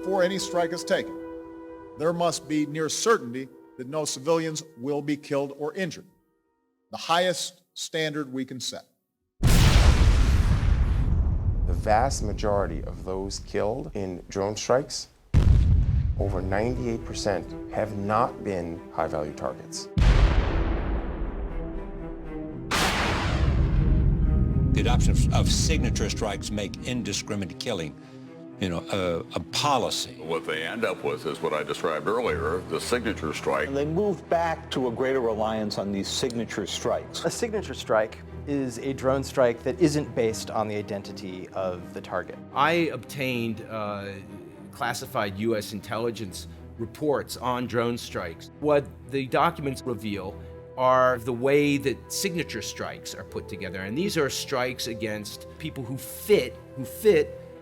before any strike is taken, there must be near certainty that no civilians will be killed or injured, the highest standard we can set. The vast majority of those killed in drone strikes, over 98%, have not been high-value targets. The adoption of signature strikes make indiscriminate killing, a policy. What they end up with is what I described earlier, the signature strike. And they moved back to a greater reliance on these signature strikes. A signature strike is a drone strike that isn't based on the identity of the target. I obtained classified U.S. intelligence reports on drone strikes. What the documents reveal are the way that signature strikes are put together. And these are strikes against people who fit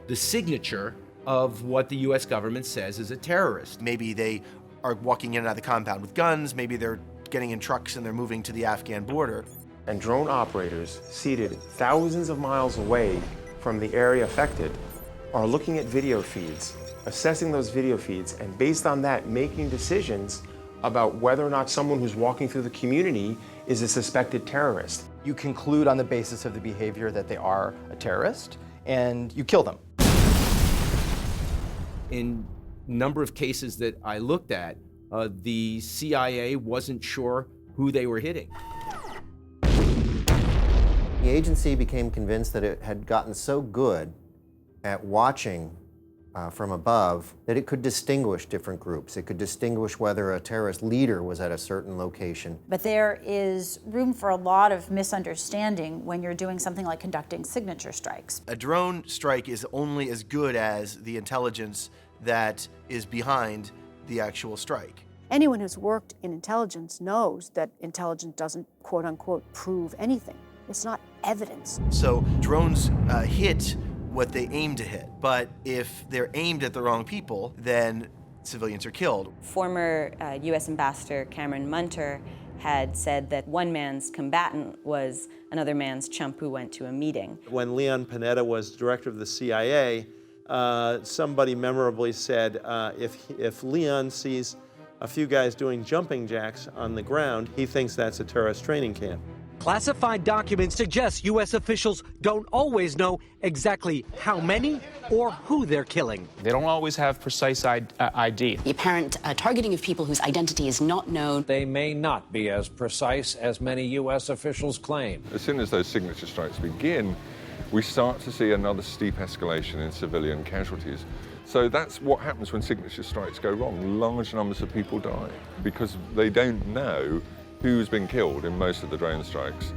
the signature of what the U.S. government says is a terrorist. Maybe they are walking in and out of the compound with guns, maybe they're getting in trucks and they're moving to the Afghan border. And drone operators seated thousands of miles away from the area affected are looking at video feeds, assessing those video feeds, and based on that, making decisions about whether or not someone who's walking through the community is a suspected terrorist. You conclude on the basis of the behavior that they are a terrorist, and you kill them. In a number of cases that I looked at, the CIA wasn't sure who they were hitting. The agency became convinced that it had gotten so good at watching from above that it could distinguish different groups. It could distinguish whether a terrorist leader was at a certain location. But there is room for a lot of misunderstanding when you're doing something like conducting signature strikes. A drone strike is only as good as the intelligence that is behind the actual strike. Anyone who's worked in intelligence knows that intelligence doesn't, quote unquote, prove anything. It's not evidence. So drones hit what they aim to hit, but if they're aimed at the wrong people, then civilians are killed. Former U.S. Ambassador Cameron Munter had said that one man's combatant was another man's chump who went to a meeting. When Leon Panetta was director of the CIA, somebody memorably said, if Leon sees a few guys doing jumping jacks on the ground, he thinks that's a terrorist training camp. Classified documents suggest U.S. officials don't always know exactly how many or who they're killing. They don't always have precise ID. The apparent targeting of people whose identity is not known. They may not be as precise as many U.S. officials claim. As soon as those signature strikes begin, we start to see another steep escalation in civilian casualties. So that's what happens when signature strikes go wrong. Large numbers of people die because they don't know who's been killed in most of the drone strikes.